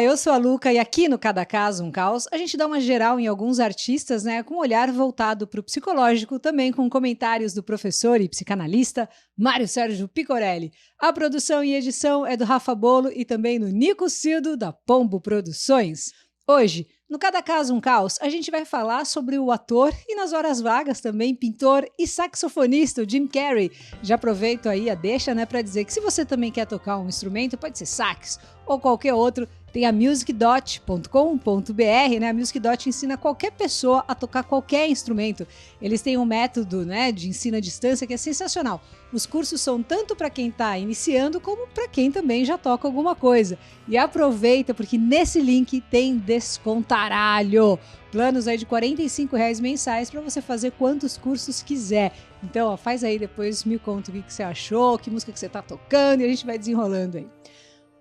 Olá, eu sou a Luca e aqui no Cada Caso um Caos, a gente dá uma geral em alguns artistas, né, com um olhar voltado para o psicológico, também com comentários do professor e psicanalista Mário Sérgio Picorelli. A produção e edição é do Rafa Bolo e também do Nico Cildo, da Pombo Produções. Hoje, no Cada Caso um Caos, a gente vai falar sobre o ator e, nas horas vagas, também pintor e saxofonista, o Jim Carrey. Já aproveito aí a deixa, né, para dizer que se você também quer tocar um instrumento, pode ser sax ou qualquer outro, tem a musicdot.com.br, né? A Musicdot ensina qualquer pessoa a tocar qualquer instrumento. Eles têm um método, né, de ensino à distância que é sensacional. Os cursos são tanto para quem está iniciando como para quem também já toca alguma coisa. E aproveita porque nesse link tem descontaralho. Planos aí de R$45 mensais para você fazer quantos cursos quiser. Então, ó, faz aí depois, me conta o que você achou, que música que você está tocando e a gente vai desenrolando aí.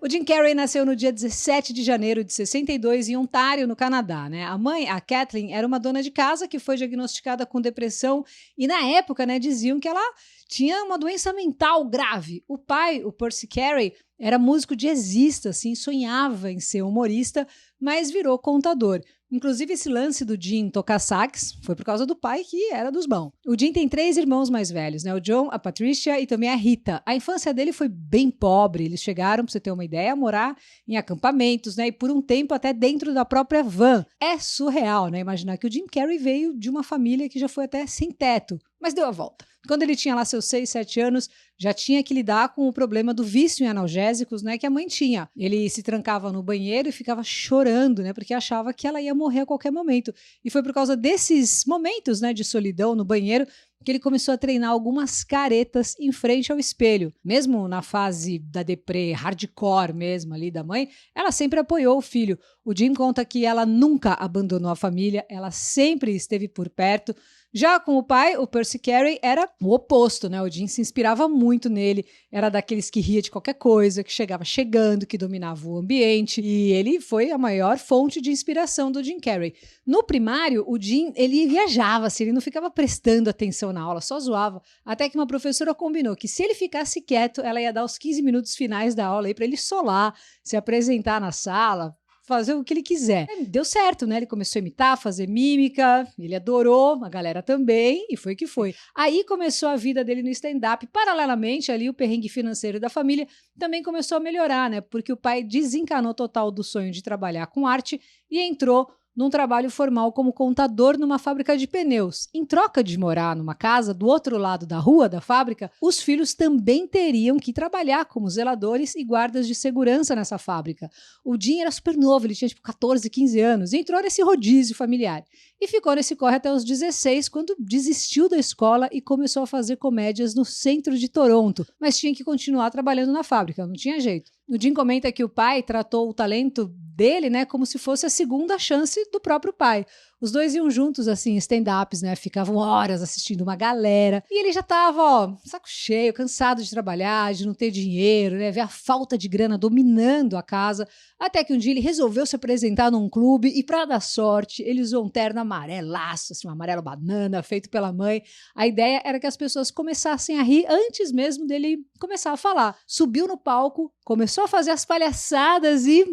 O Jim Carrey nasceu no dia 17 de janeiro de 62 em Ontário, no Canadá, né? A mãe, a Kathleen, era uma dona de casa que foi diagnosticada com depressão e na época, né, diziam que ela tinha uma doença mental grave. O pai, o Percy Carrey, era músico jazzista, assim, sonhava em ser humorista, mas virou contador. Inclusive, esse lance do Jim tocar sax foi por causa do pai, que era dos bons. O Jim tem 3 irmãos mais velhos, né? O John, a Patricia e também a Rita. A infância dele foi bem pobre. Eles chegaram, pra você ter uma ideia, a morar em acampamentos, né? E por um tempo até dentro da própria van. É surreal, né? Imaginar que o Jim Carrey veio de uma família que já foi até sem teto. Mas deu a volta. Quando ele tinha lá seus 6, 7 anos, já tinha que lidar com o problema do vício em analgésicos, né, que a mãe tinha. Ele se trancava no banheiro e ficava chorando, né, porque achava que ela ia morrer a qualquer momento. E foi por causa desses momentos, né, de solidão no banheiro que ele começou a treinar algumas caretas em frente ao espelho. Mesmo na fase da deprê hardcore mesmo ali da mãe, ela sempre apoiou o filho. O Jim conta que ela nunca abandonou a família, ela sempre esteve por perto. Já com o pai, o Percy Carrey era o oposto, né? O Jim se inspirava muito nele, era daqueles que ria de qualquer coisa, que chegava chegando, que dominava o ambiente, e ele foi a maior fonte de inspiração do Jim Carrey. No primário, o Jim, ele viajava, assim, ele não ficava prestando atenção na aula, só zoava, até que uma professora combinou que se ele ficasse quieto, ela ia dar os 15 minutos finais da aula aí para ele solar, se apresentar na sala, fazer o que ele quiser. Deu certo, né? Ele começou a imitar, fazer mímica, ele adorou, a galera também, e foi que foi. Aí começou a vida dele no stand-up. Paralelamente, ali o perrengue financeiro da família também começou a melhorar, né? Porque o pai desencanou total do sonho de trabalhar com arte e entrou num trabalho formal como contador numa fábrica de pneus. Em troca de morar numa casa do outro lado da rua da fábrica, os filhos também teriam que trabalhar como zeladores e guardas de segurança nessa fábrica. O Jim era super novo, ele tinha tipo 14, 15 anos, e entrou nesse rodízio familiar. E ficou nesse corre até os 16, quando desistiu da escola e começou a fazer comédias no centro de Toronto, mas tinha que continuar trabalhando na fábrica, não tinha jeito. O Jim comenta que o pai tratou o talento dele, né, como se fosse a segunda chance do próprio pai. Os dois iam juntos, assim, stand-ups, né, ficavam horas assistindo uma galera, e ele já tava, ó, saco cheio, cansado de trabalhar, de não ter dinheiro, né, ver a falta de grana dominando a casa, até que um dia ele resolveu se apresentar num clube e, pra dar sorte, ele usou um terno amarelaço, assim, um amarelo banana, feito pela mãe. A ideia era que as pessoas começassem a rir antes mesmo dele começar a falar. Subiu no palco, começou a fazer as palhaçadas e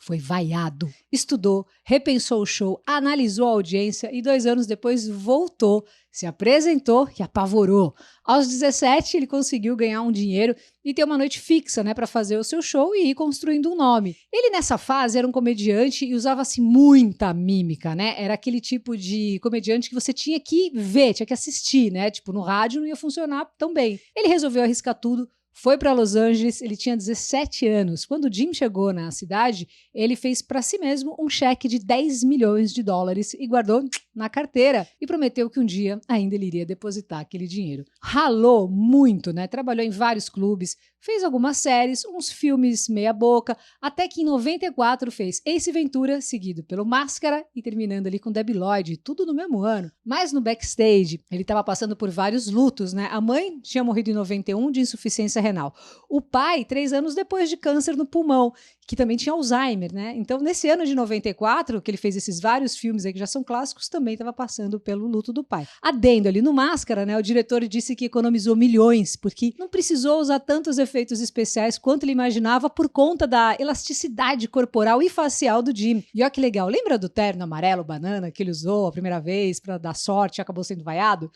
foi vaiado. Estudou, repensou o show, analisou a audiência e 2 anos depois voltou, se apresentou e apavorou. Aos 17, ele conseguiu ganhar um dinheiro e ter uma noite fixa, né, para fazer o seu show e ir construindo um nome. Ele, nessa fase, era um comediante e usava-se muita mímica, né? Era aquele tipo de comediante que você tinha que ver, tinha que assistir, né? Tipo, no rádio não ia funcionar tão bem. Ele resolveu arriscar tudo. Foi para Los Angeles, ele tinha 17 anos. Quando o Jim chegou na cidade, ele fez para si mesmo um cheque de $10 milhões e guardou na carteira e prometeu que um dia ainda ele iria depositar aquele dinheiro. Ralou muito, né? Trabalhou em vários clubes, fez algumas séries, uns filmes meia boca, até que em 94 fez Ace Ventura, seguido pelo Máscara e terminando ali com Debi Lloyd, tudo no mesmo ano. Mas no backstage, ele estava passando por vários lutos, né? A mãe tinha morrido em 91 de insuficiência renal. O pai, 3 anos depois de câncer no pulmão, que também tinha Alzheimer, né? Então, nesse ano de 94, que ele fez esses vários filmes aí que já são clássicos, também estava passando pelo luto do pai. Adendo ali no Máscara, né? O diretor disse que economizou milhões, porque não precisou usar tantos efeitos especiais quanto ele imaginava por conta da elasticidade corporal e facial do Jim. E olha que legal, lembra do terno amarelo banana que ele usou a primeira vez para dar sorte e acabou sendo vaiado?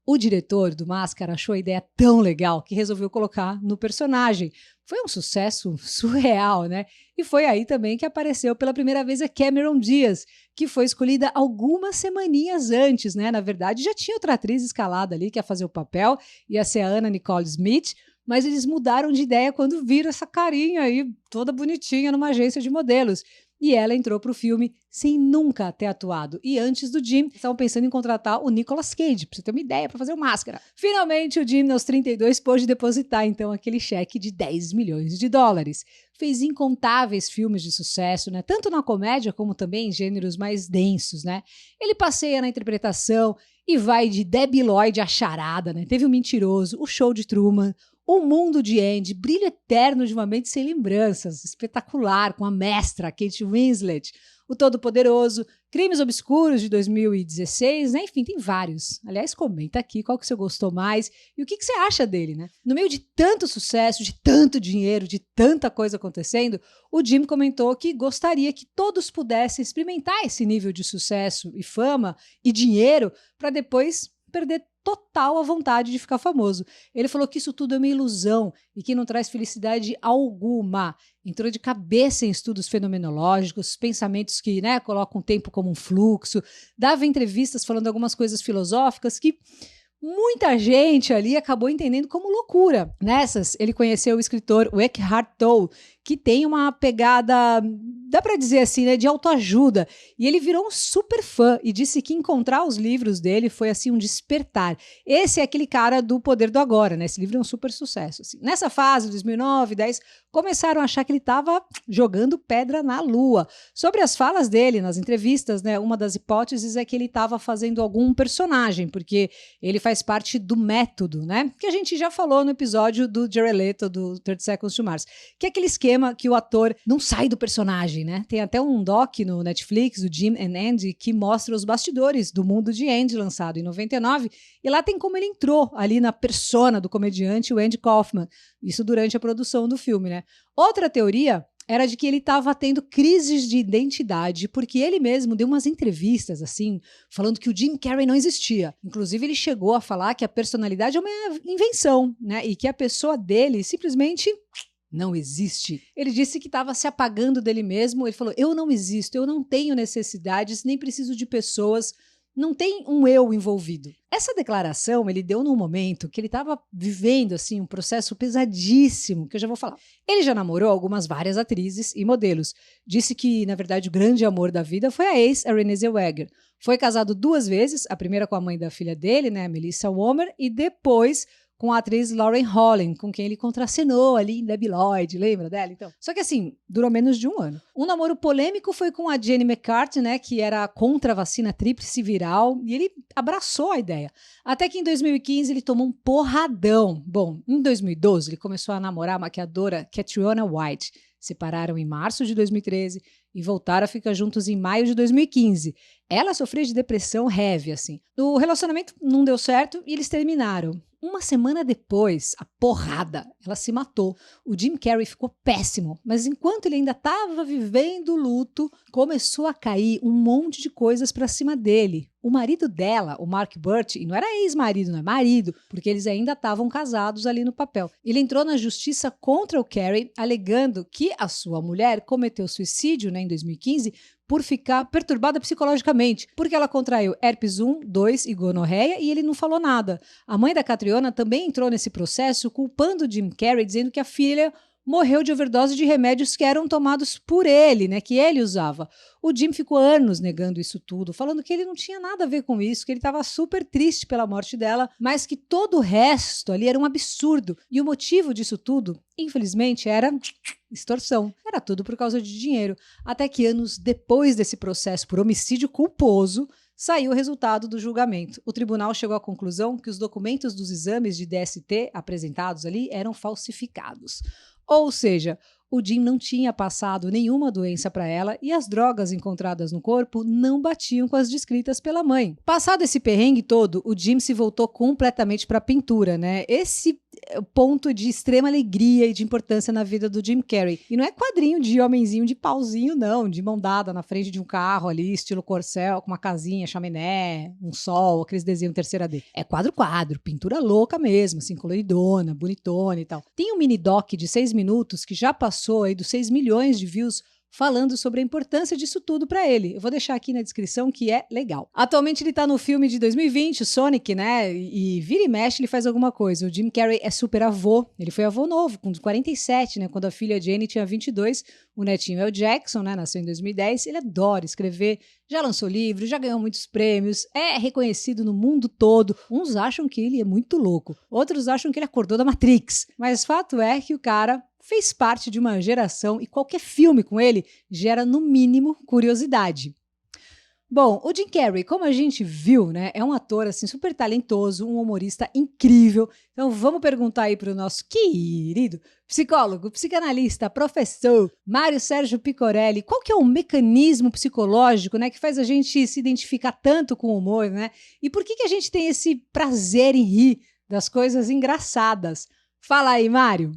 O diretor do Máscara achou a ideia tão legal que resolveu colocar no personagem. Foi um sucesso surreal, né? E foi aí também que apareceu pela primeira vez a Cameron Diaz, que foi escolhida algumas semaninhas antes, né? Na verdade, já tinha outra atriz escalada ali que ia fazer o papel, ia ser a Anna Nicole Smith, mas eles mudaram de ideia quando viram essa carinha aí, toda bonitinha, numa agência de modelos. E ela entrou para o filme sem nunca ter atuado. E antes do Jim, estavam pensando em contratar o Nicolas Cage, para você ter uma ideia, para fazer o Máscara. Finalmente, o Jim, aos 32, pôde depositar, então, aquele cheque de 10 milhões de dólares. Fez incontáveis filmes de sucesso, né? Tanto na comédia como também em gêneros mais densos, né? Ele passeia na interpretação e vai de Debbie Lloyd à charada, né? Teve o Mentiroso, o Show de Truman, O Mundo de Andy, Brilho Eterno de uma Mente Sem Lembranças, espetacular, com a mestra Kate Winslet, O Todo-Poderoso, Crimes Obscuros de 2016, né? Enfim, tem vários. Aliás, comenta aqui qual que você gostou mais e o que você acha dele, né? No meio de tanto sucesso, de tanto dinheiro, de tanta coisa acontecendo, o Jim comentou que gostaria que todos pudessem experimentar esse nível de sucesso e fama e dinheiro para depois perder total a vontade de ficar famoso. Ele falou que isso tudo é uma ilusão e que não traz felicidade alguma. Entrou de cabeça em estudos fenomenológicos, pensamentos que, né, colocam o tempo como um fluxo, dava entrevistas falando algumas coisas filosóficas que muita gente ali acabou entendendo como loucura. Nessas, ele conheceu o escritor Eckhart Tolle, que tem uma pegada, dá para dizer assim, né, de autoajuda. E ele virou um super fã e disse que encontrar os livros dele foi assim um despertar. Esse é aquele cara do Poder do Agora, né? Esse livro é um super sucesso. Assim. Nessa fase, 2009, 10, começaram a achar que ele estava jogando pedra na lua. Sobre as falas dele nas entrevistas, né, uma das hipóteses é que ele estava fazendo algum personagem, porque ele faz parte do método, né? Que a gente já falou no episódio do Jared Leto, do 30 Seconds to Mars, que é aquele esquema que o ator não sai do personagem, né? Tem até um doc no Netflix, o Jim and Andy, que mostra os bastidores do Mundo de Andy, lançado em 99, e lá tem como ele entrou ali na persona do comediante, o Andy Kaufman, isso durante a produção do filme, né? Outra teoria era de que ele estava tendo crises de identidade, porque ele mesmo deu umas entrevistas, assim, falando que o Jim Carrey não existia. Inclusive, ele chegou a falar que a personalidade é uma invenção, né? E que a pessoa dele simplesmente não existe. Ele disse que estava se apagando dele mesmo. Ele falou, eu não existo, eu não tenho necessidades, nem preciso de pessoas, não tem um eu envolvido. Essa declaração ele deu num momento que ele estava vivendo assim um processo pesadíssimo, que eu já vou falar. Ele já namorou várias atrizes e modelos. Disse que, na verdade, o grande amor da vida foi a ex, a Renée Zellweger. Foi casado 2 vezes, a primeira com a mãe da filha dele, né, Melissa Womer, e depois com a atriz Lauren Holland, com quem ele contracenou ali em Debbie Lloyd, lembra dela? Então, só que assim, durou menos de 1 ano. Um namoro polêmico foi com a Jenny McCarthy, né, que era contra a vacina tríplice viral, e ele abraçou a ideia. Até que em 2015 ele tomou um porradão. Bom, em 2012 ele começou a namorar a maquiadora Catriona White. Separaram em março de 2013 e voltaram a ficar juntos em maio de 2015. Ela sofria de depressão heavy, assim. O relacionamento não deu certo e eles terminaram. 1 semana depois, a porrada, ela se matou. O Jim Carrey ficou péssimo, mas enquanto ele ainda estava vivendo o luto, começou a cair um monte de coisas para cima dele. O marido dela, o Mark Burt, e não era ex-marido, não é marido, porque eles ainda estavam casados ali no papel. Ele entrou na justiça contra o Carrey, alegando que a sua mulher cometeu suicídio, né, em 2015, por ficar perturbada psicologicamente, porque ela contraiu herpes 1, 2 e gonorreia e ele não falou nada. A mãe da Catriona também entrou nesse processo culpando Jim Carrey, dizendo que a filha morreu de overdose de remédios que eram tomados por ele, né, que ele usava. O Jim ficou anos negando isso tudo, falando que ele não tinha nada a ver com isso, que ele estava super triste pela morte dela, mas que todo o resto ali era um absurdo. E o motivo disso tudo, infelizmente, era extorsão. Era tudo por causa de dinheiro. Até que anos depois desse processo por homicídio culposo, saiu o resultado do julgamento. O tribunal chegou à conclusão que os documentos dos exames de DST apresentados ali eram falsificados. Ou seja, O Jim não tinha passado nenhuma doença para ela e as drogas encontradas no corpo não batiam com as descritas pela mãe. Passado esse perrengue todo, o Jim se voltou completamente para a pintura, né? Esse é o ponto de extrema alegria e de importância na vida do Jim Carrey. E não é quadrinho de homenzinho de pauzinho, não, de mão dada na frente de um carro ali, estilo corcel, com uma casinha, chaminé, um sol, aqueles desenhos terceira D. É quadro, pintura louca mesmo, assim, coloridona, bonitona e tal. Tem um mini doc de 6 minutos que já passou aí dos 6 milhões de views falando sobre a importância disso tudo para ele. Eu vou deixar aqui na descrição que é legal. Atualmente ele tá no filme de 2020, o Sonic, né? E vira e mexe ele faz alguma coisa. O Jim Carrey é super avô. Ele foi avô novo, com 47, né? Quando a filha Jane tinha 22. O netinho é o Jackson, né? Nasceu em 2010. Ele adora escrever, já lançou livro, já ganhou muitos prêmios, é reconhecido no mundo todo. Uns acham que ele é muito louco, outros acham que ele acordou da Matrix. Mas fato é que o cara fez parte de uma geração e qualquer filme com ele gera, no mínimo, curiosidade. Bom, o Jim Carrey, como a gente viu, né, é um ator assim super talentoso, um humorista incrível. Então vamos perguntar aí para o nosso querido psicólogo, psicanalista, professor Mário Sérgio Picorelli, qual que é o mecanismo psicológico, né, que faz a gente se identificar tanto com o humor, né? E por que a gente tem esse prazer em rir das coisas engraçadas? Fala aí, Mário.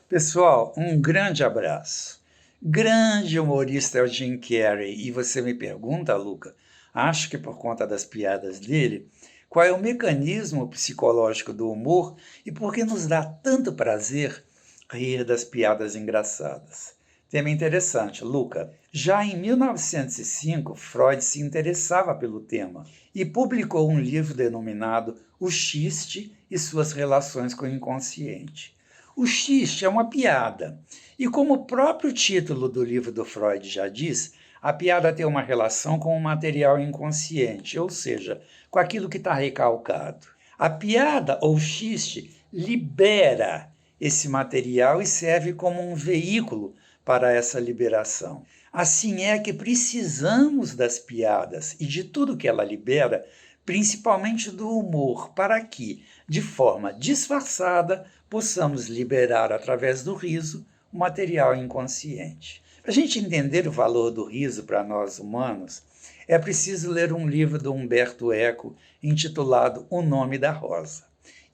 Pessoal, um grande abraço. Grande humorista é o Jim Carrey. E você me pergunta, Luca, acho que por conta das piadas dele, qual é o mecanismo psicológico do humor e por que nos dá tanto prazer rir das piadas engraçadas? Tema interessante, Luca. Já em 1905, Freud se interessava pelo tema e publicou um livro denominado O Xiste e suas relações com o inconsciente. O xiste é uma piada, e como o próprio título do livro do Freud já diz, a piada tem uma relação com o material inconsciente, ou seja, com aquilo que está recalcado. A piada ou xiste libera esse material e serve como um veículo para essa liberação. Assim é que precisamos das piadas e de tudo que ela libera, principalmente do humor, para que, de forma disfarçada, possamos liberar através do riso o material inconsciente. Para a gente entender o valor do riso para nós humanos, é preciso ler um livro do Humberto Eco intitulado O Nome da Rosa.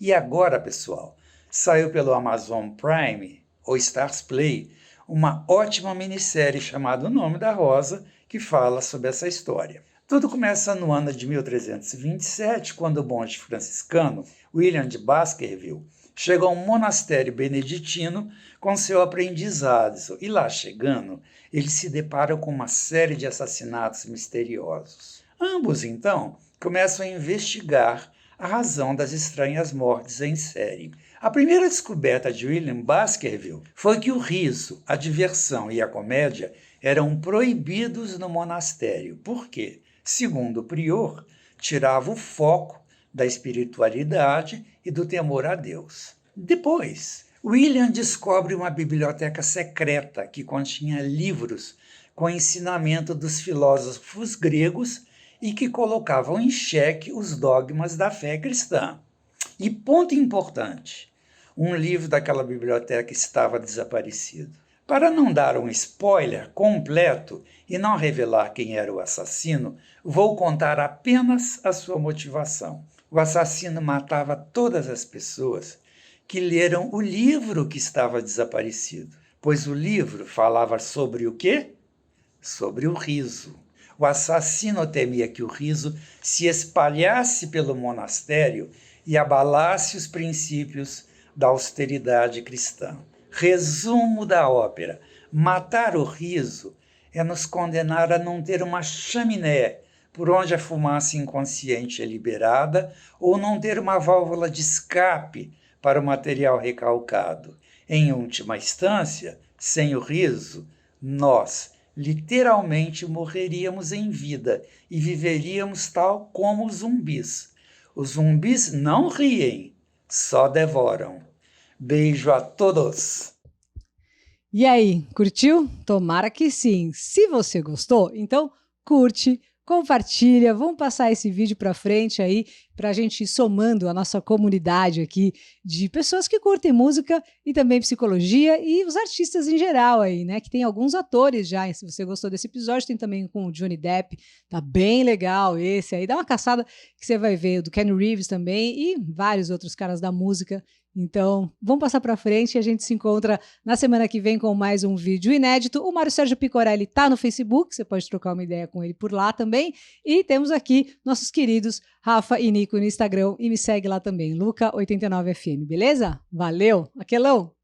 E agora, pessoal, saiu pelo Amazon Prime ou Stars Play uma ótima minissérie chamada O Nome da Rosa, que fala sobre essa história. Tudo começa no ano de 1327, quando o monge franciscano William de Baskerville chega a um monastério beneditino com seu aprendizado, e lá chegando, ele se depara com uma série de assassinatos misteriosos. Ambos, então, começam a investigar a razão das estranhas mortes em série. A primeira descoberta de William Baskerville foi que o riso, a diversão e a comédia eram proibidos no monastério. Por quê? Segundo o prior, tirava o foco da espiritualidade e do temor a Deus. Depois, William descobre uma biblioteca secreta que continha livros com ensinamento dos filósofos gregos e que colocavam em xeque os dogmas da fé cristã. E ponto importante, um livro daquela biblioteca estava desaparecido. Para não dar um spoiler completo e não revelar quem era o assassino, vou contar apenas a sua motivação. O assassino matava todas as pessoas que leram o livro que estava desaparecido, pois o livro falava sobre o quê? Sobre o riso. O assassino temia que o riso se espalhasse pelo monastério e abalasse os princípios da austeridade cristã. Resumo da ópera: matar o riso é nos condenar a não ter uma chaminé por onde a fumaça inconsciente é liberada ou não ter uma válvula de escape para o material recalcado. Em última instância, sem o riso, nós literalmente morreríamos em vida e viveríamos tal como os zumbis. Os zumbis não riem, só devoram. Beijo a todos! E aí, curtiu? Tomara que sim. Se você gostou, então curte, compartilha, vamos passar esse vídeo para frente aí, para a gente ir somando a nossa comunidade aqui de pessoas que curtem música e também psicologia e os artistas em geral aí, né? Que tem alguns atores já. E se você gostou desse episódio, tem também com o Johnny Depp, tá bem legal esse aí. Dá uma caçada que você vai ver, o do Ken Reeves também e vários outros caras da música. Então, vamos passar para frente e a gente se encontra na semana que vem com mais um vídeo inédito. O Mário Sérgio Picorelli tá no Facebook, você pode trocar uma ideia com ele por lá também. E temos aqui nossos queridos Rafa e Nico no Instagram e me segue lá também, Luca89FM, beleza? Valeu, aquelão!